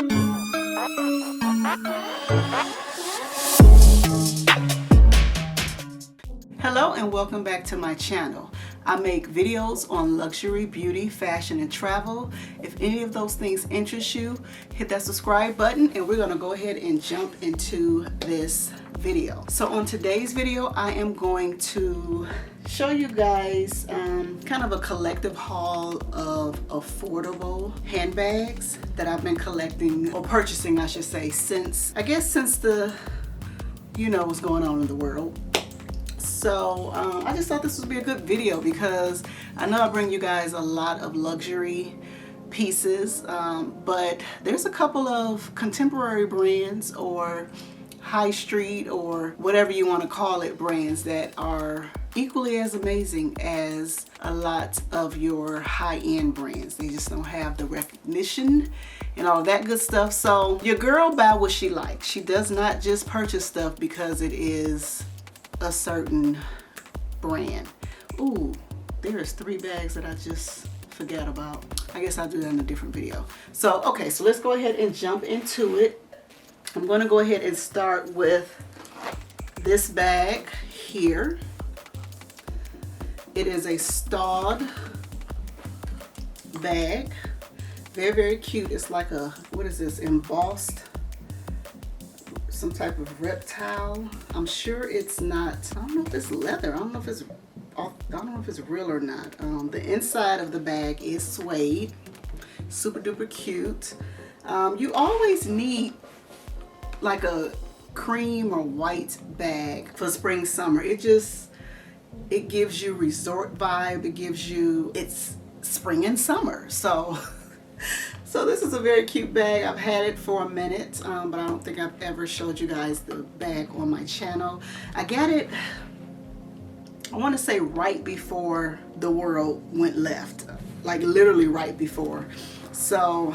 Hello and welcome back to my channel. I make videos on luxury, beauty, fashion, and travel. If any of those things interest you, hit that subscribe button and we're gonna go ahead and jump into this video. So on today's video, I am going to show you guys kind of a collective haul of affordable handbags that I've been collecting, or purchasing I should say, since the, what's going on in the world. So I just thought this would be a good video because I know I bring you guys a lot of luxury pieces, but there's a couple of contemporary brands or high street or whatever you want to call it brands that are equally as amazing as a lot of your high-end brands. They just don't have the recognition and all that good stuff. So your girl buy what she likes. She does not just purchase stuff because it is a certain brand. Ooh, there's 3 bags that I just forgot about. I guess I'll do that in a different video. So okay, so let's go ahead and jump into it. I'm going to go ahead and start with this bag here. It is a stud bag. Very, very cute. It's like a, what is this, embossed, some type of reptile. I'm sure it's not, I don't know if it's leather. I don't know if it's real or not. The inside of the bag is suede. Super duper cute. You always need like a cream or white bag for spring summer. It gives you resort vibe. It gives you, it's spring and summer. So this is a very cute bag. I've had it for a minute, but I don't think I've ever showed you guys the bag on my channel. I got it, I want to say right before the world went left, like literally right before. So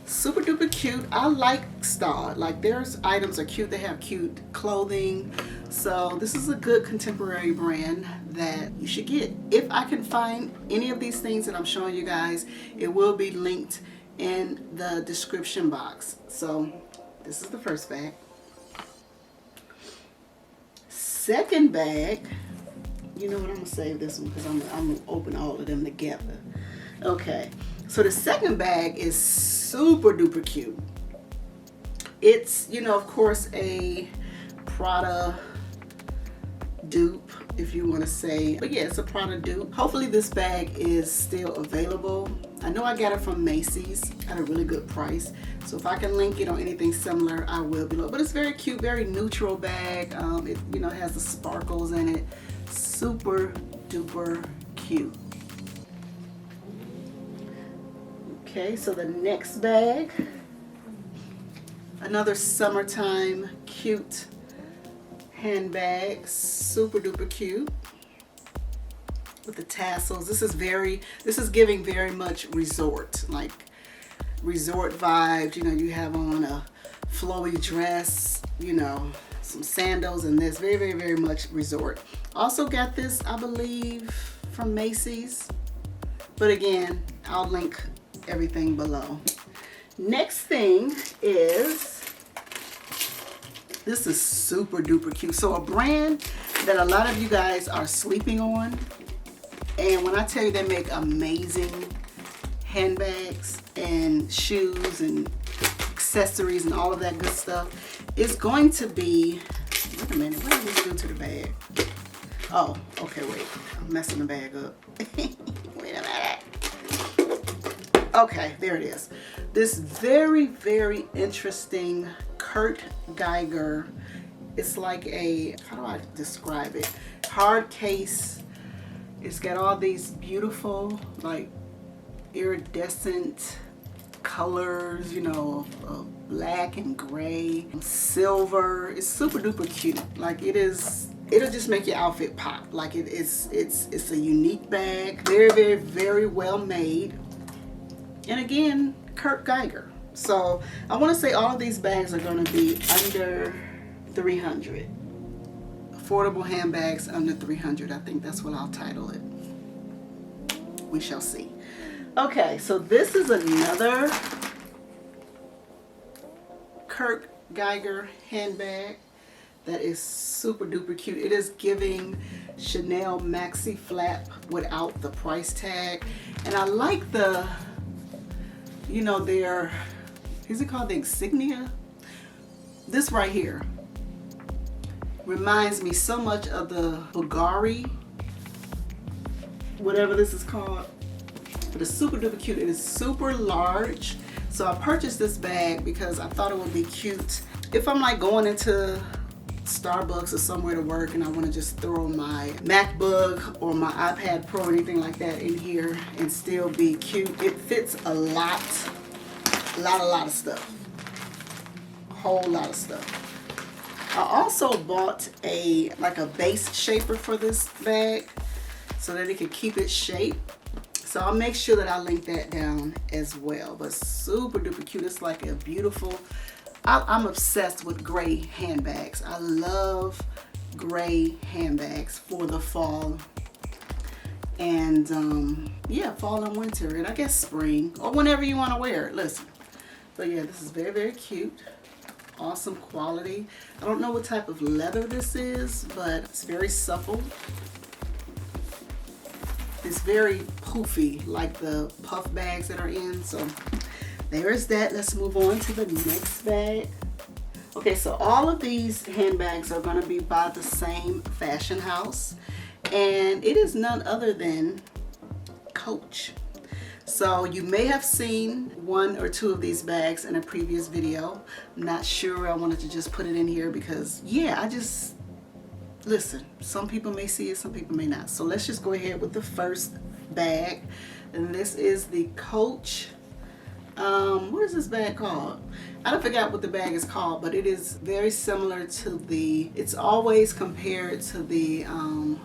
super duper cute. I like stud. Like their items are cute. They have cute clothing. So this is a good contemporary brand that you should get. If I can find any of these things that I'm showing you guys, it will be linked in the description box. So this is the first bag. Second bag, you know what, I'm gonna save this one because I'm gonna open all of them together. Okay, so the second bag is super duper cute. It's, of course, a Prada dupe, if you want to say, but yeah, it's a Prada dupe. Hopefully this bag is still available. I know I got it from Macy's at a really good price, so if I can link it on anything similar, I will below. But it's very cute, very neutral bag. It has the sparkles in it. Super duper cute. Okay, so the next bag, another summertime cute handbag, super duper cute with the tassels. This is giving very much resort, like resort vibes. You have on a flowy dress, some sandals, and this very, very, very much resort. Also got this, I believe, from Macy's, but again, I'll link everything below. Next thing is, this is super duper cute. So a brand that a lot of you guys are sleeping on, and when I tell you they make amazing handbags and shoes and accessories and all of that good stuff, is going to be, wait a minute, what did we do to the bag? Oh, okay, wait, I'm messing the bag up. Wait a minute. Okay, there it is. This very, very interesting Kurt Geiger. It's like a, how do I describe it? Hard case. It's got all these beautiful, like, iridescent colors, black and gray, silver. It's super duper cute. Like it'll just make your outfit pop. Like it's a unique bag. Very, very, very well made. And again, Kurt Geiger. So I want to say all of these bags are going to be under $300. Affordable handbags under $300. I think that's what I'll title it. We shall see. Okay, so this is another Kurt Geiger handbag. That is super duper cute. It is giving Chanel maxi flap without the price tag. And I like the, you know, their, is it called the insignia? This right here reminds me so much of the Bulgari, whatever this is called. But it's super duper cute. It is super large. So I purchased this bag because I thought it would be cute if I'm like going into Starbucks or somewhere to work and I want to just throw my MacBook or my iPad Pro or anything like that in here and still be cute. It fits a lot of stuff. A whole lot of stuff. I also bought a base shaper for this bag so that it could keep its shape. So I'll make sure that I link that down as well. But super duper cute. It's like a beautiful, I'm obsessed with gray handbags. I love gray handbags for the fall. And yeah, fall and winter, and I guess spring, or whenever you want to wear it. Listen. But yeah, this is very, very cute. Awesome quality. I don't know what type of leather this is, but it's very supple. It's very poofy, like the puff bags that are in. So there's that. Let's move on to the next bag. Okay, so all of these handbags are going to be by the same fashion house, and it is none other than Coach. So you may have seen one or two of these bags in a previous video. I'm not sure. I wanted to just put it in here because, yeah, listen, some people may see it, some people may not. So let's just go ahead with the first bag. And this is the Coach, what is this bag called? I don't forget what the bag is called, but it is very similar to it's always compared to the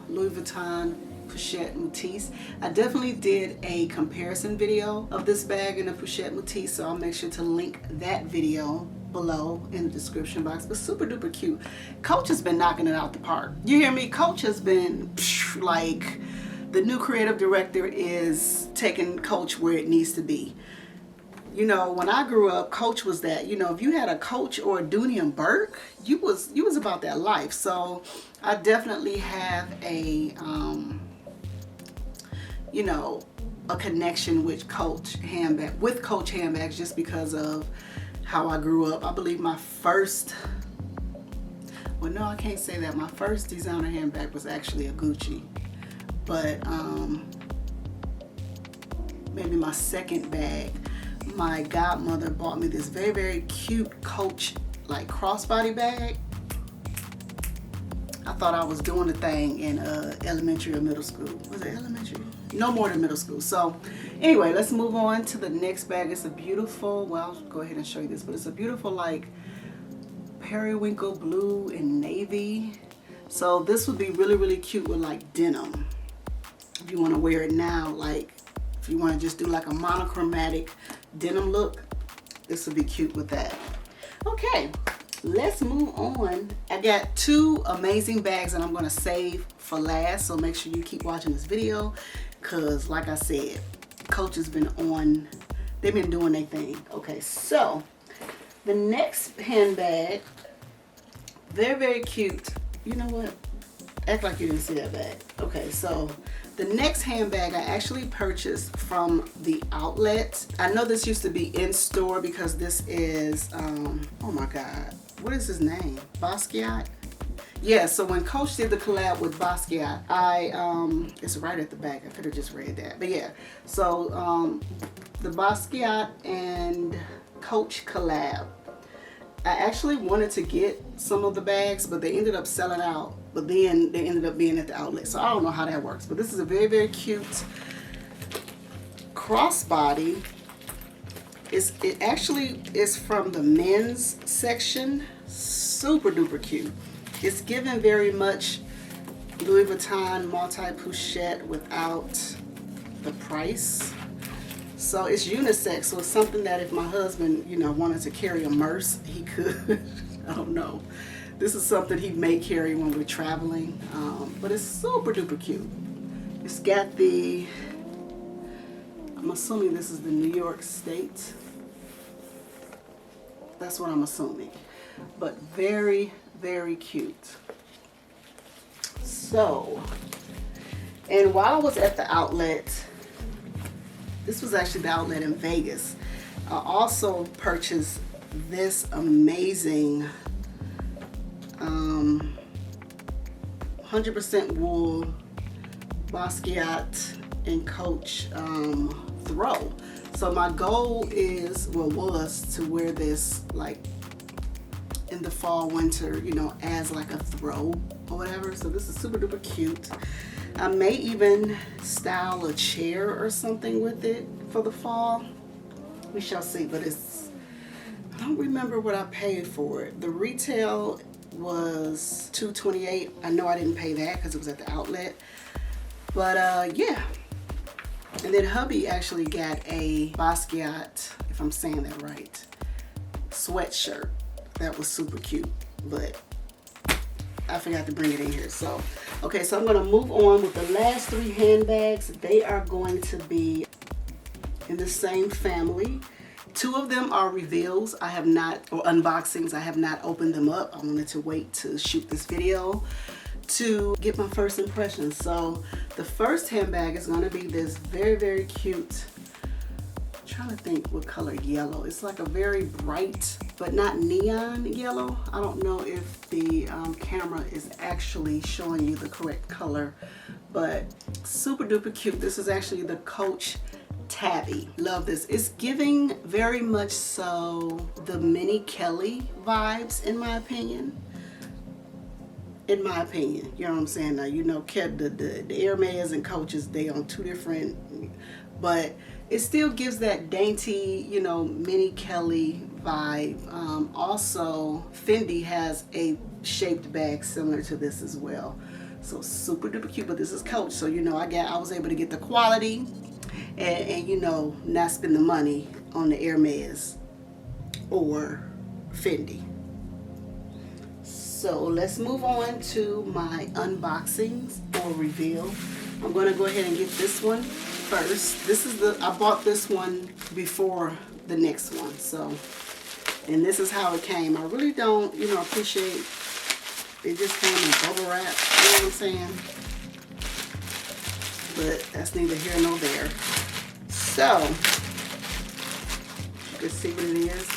Louis Vuitton Pochette Métis. I definitely did a comparison video of this bag and the Pochette Métis, so I'll make sure to link that video below in the description box. But super duper cute. Coach has been knocking it out the park. You hear me? Coach has been like, the new creative director is taking Coach where it needs to be. You know, when I grew up, Coach was that. You know, if you had a Coach or a Dooney and Burke, you was about that life. So I definitely have a you know, a connection with Coach handbags just because of how I grew up. I believe my first, well, no, I can't say that. My first designer handbag was actually a Gucci, but maybe my second bag, my godmother bought me this very, very cute Coach like crossbody bag. I thought I was doing the thing in elementary or middle school. Was it elementary? No more than middle school. So anyway, let's move on to the next bag. It's a beautiful, well, I'll go ahead and show you this, but it's a beautiful like periwinkle blue and navy. So this would be really, really cute with like denim. If you want to wear it now, like if you want to just do like a monochromatic denim look, this would be cute with that. Okay, let's move on. I got two amazing bags that I'm going to save for last, so make sure you keep watching this video because like I said, Coach has been on, they've been doing their thing. Okay, so the next handbag, very, very cute. You know what? Act like you didn't see that bag. Okay, so the next handbag I actually purchased from the outlet. I know this used to be in store because this is, oh my God, what is his name? Basquiat? Yeah, so when Coach did the collab with Basquiat, it's right at the back. I could have just read that. But yeah, so the Basquiat and Coach collab. I actually wanted to get some of the bags, but they ended up selling out. But then they ended up being at the outlet. So I don't know how that works. But this is a very, very cute crossbody. It actually is from the men's section. Super duper cute. It's given very much Louis Vuitton multi-pochette without the price. So it's unisex, so it's something that if my husband, you know, wanted to carry a Merce, he could. I don't know. This is something he may carry when we're traveling, but it's super duper cute. It's got the, I'm assuming this is the New York State. That's what I'm assuming. But very, very cute. So, and while I was at the outlet, this was actually the outlet in Vegas, I also purchased this amazing 100% wool Basquiat and Coach throw. So my goal is, well, was to wear this like in the fall, winter, you know, as like a throw or whatever. So this is super duper cute. I may even style a chair or something with it for the fall. We shall see, but it's, I don't remember what I paid for it. The retail was $228. I know I didn't pay that because it was at the outlet. But yeah. And then hubby actually got a Basquiat, if I'm saying that right, sweatshirt. That was super cute, but I forgot to bring it in here. So, okay, so I'm gonna move on with the last 3 handbags. They are going to be in the same family. 2 of them are reveals. I have not, or unboxings, I have not opened them up. I wanted to wait to shoot this video to get my first impressions. So the first handbag is going to be this very, very cute, I'm trying to think what color yellow. It's like a very bright, but not neon yellow. I don't know if the camera is actually showing you the correct color, but super duper cute. This is actually the Coach Tabby. Love this. It's giving very much so the Mini Kelly vibes, in my opinion. In my opinion, you know what I'm saying? Now, you know, the Hermes and Coaches, they on 2 different, but it still gives that dainty, you know, Mini Kelly vibe. Also, Fendi has a shaped bag similar to this as well. So super duper cute, but this is Coach. So, you know, I was able to get the quality and you know, not spend the money on the Hermes or Fendi. So let's move on to my unboxings or reveal. I'm going to go ahead and get this one first. This is I bought this one before the next one. So, and this is how it came. I really don't, you know, appreciate it. Just came in bubble wrap, you know what I'm saying? But that's neither here nor there. So, you can see what it is.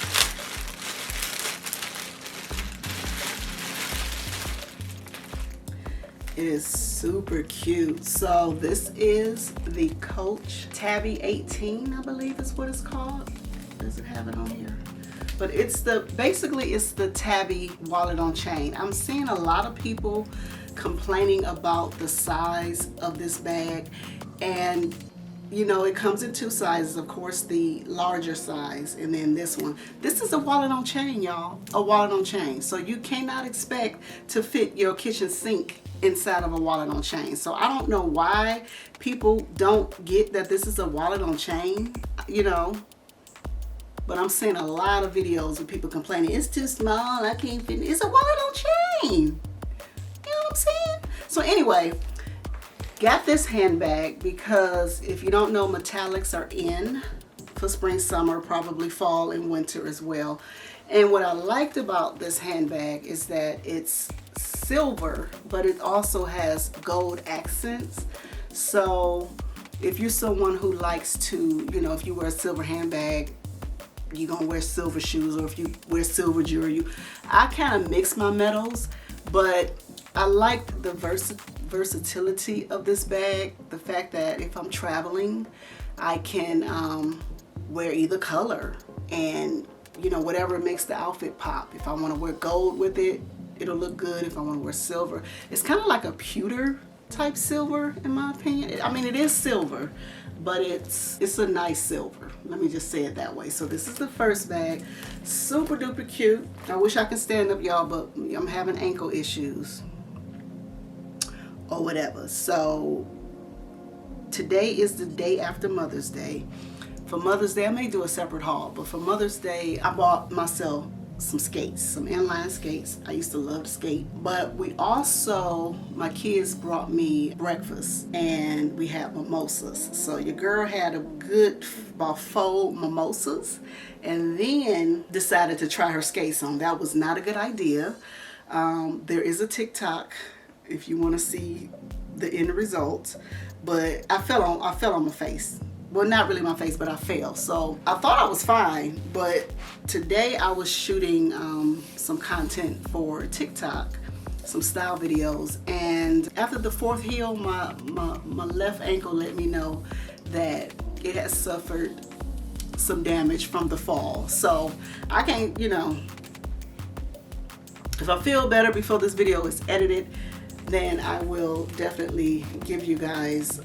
It is super cute. So this is the Coach Tabby 18, I believe is what it's called. Does it have it on here? But it's basically it's the Tabby wallet on chain. I'm seeing a lot of people complaining about the size of this bag, and you know, it comes in 2 sizes, of course, the larger size and then this one. This is a wallet on chain, y'all, a wallet on chain. So you cannot expect to fit your kitchen sink inside of a wallet on chain. So I don't know why people don't get that this is a wallet on chain, you know, but I'm seeing a lot of videos of people complaining, it's too small, I can't fit it. It's a wallet on chain. You know what I'm saying? So anyway, got this handbag because if you don't know, metallics are in for spring, summer, probably fall and winter as well. And what I liked about this handbag is that it's silver, but it also has gold accents. So if you're someone who likes to, you know, if you wear a silver handbag, you're gonna wear silver shoes, or if you wear silver jewelry, I kind of mix my metals, but I like the versatility of this bag. The fact that if I'm traveling, I can wear either color, and you know, whatever makes the outfit pop. If I want to wear gold with it, it'll look good. If I want to wear silver, it's kind of like a pewter type silver, in my opinion. I mean, it is silver, but it's a nice silver. Let me just say it that way. So this is the first bag. Super duper cute. I wish I could stand up, y'all, but I'm having ankle issues or whatever. So today is the day after Mother's Day. For Mother's Day, I may do a separate haul, but for Mother's Day, I bought myself some skates, some inline skates. I used to love to skate. But we also, my kids brought me breakfast and we had mimosas. So your girl had a good about 4 mimosas and then decided to try her skates on. That was not a good idea. There is a TikTok if you want to see the end result, but I fell on my face. Well, not really my face, but I fell. So I thought I was fine, but today I was shooting some content for TikTok, some style videos, and after the 4th heel, my left ankle let me know that it has suffered some damage from the fall. So I can't, you know, if I feel better before this video is edited, then I will definitely give you guys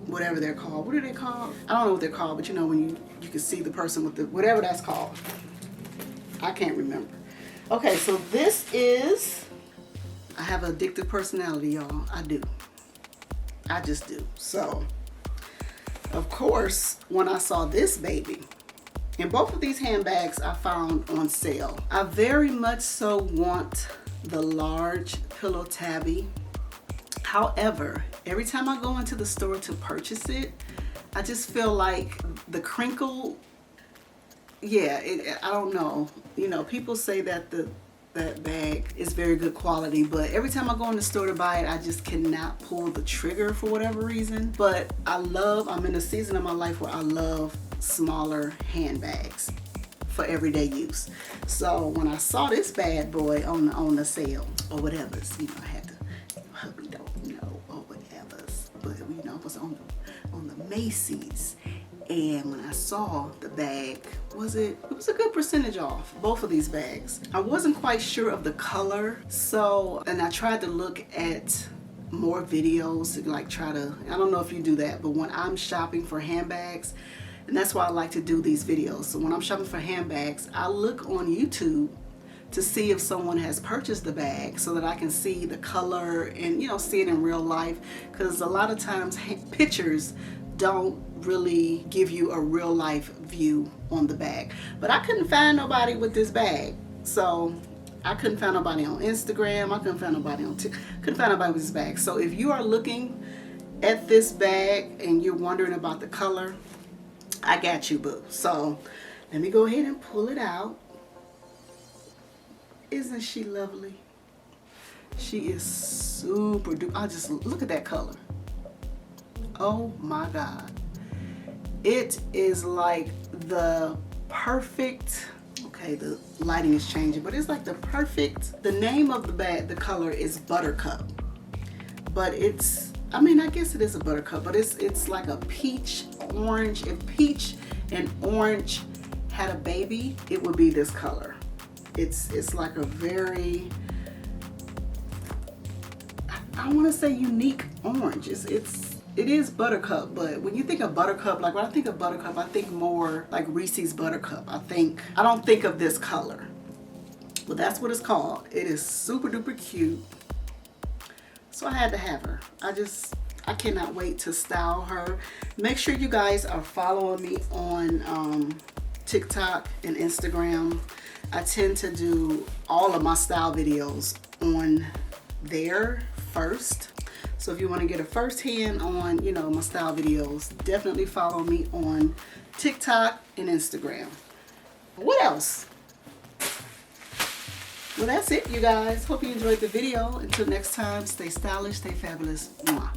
whatever they're called. What are they called? I don't know what they're called, but you know when you can see the person with the, whatever that's called. I can't remember. Okay, so this is, I have an addictive personality, y'all. I do. I just do. So, of course, when I saw this baby, and both of these handbags I found on sale. I very much so want the large pillow tabby. However, every time I go into the store to purchase it, I just feel like the crinkle, yeah, I don't know. You know, people say that that bag is very good quality, but every time I go in the store to buy it, I just cannot pull the trigger for whatever reason. But I'm in a season of my life where I love smaller handbags for everyday use. So when I saw this bad boy on the sale or whatever, you know, I had to, hubby don't know or whatever, but you know, it was on the Macy's. And when I saw the bag, it was a good percentage off, both of these bags. I wasn't quite sure of the color, so, and I tried to look at more videos to like try to, I don't know if you do that, but when I'm shopping for handbags, and that's why I like to do these videos. So when I'm shopping for handbags, I look on YouTube to see if someone has purchased the bag so that I can see the color and, you know, see it in real life. Because a lot of times pictures don't really give you a real life view on the bag. But I couldn't find nobody with this bag. So I couldn't find nobody on Instagram. I couldn't find nobody on TikTok. Couldn't find nobody with this bag. So if you are looking at this bag and you're wondering about the color, I got you, boo. So let me go ahead and pull it out. Isn't she lovely? She is super duper. I just look at that color. Oh my God. It is like the perfect, okay, the lighting is changing, but it's like the perfect, the name of the bag, the color is Buttercup. But it's, I mean, I guess it is a buttercup, but it's like a peach orange. If peach and orange had a baby, it would be this color. It's like a very, I want to say unique orange. It is buttercup, but when you think of buttercup, like when I think of buttercup, I think more like Reese's Buttercup. I don't think of this color, but that's what it's called. It is super duper cute. So I had to have her. I cannot wait to style her. Make sure you guys are following me on TikTok and Instagram. I tend to do all of my style videos on there first. So if you want to get a first hand on, you know, my style videos, definitely follow me on TikTok and Instagram. What else? Well, that's it, you guys. Hope you enjoyed the video. Until next time, stay stylish, stay fabulous. Mwah.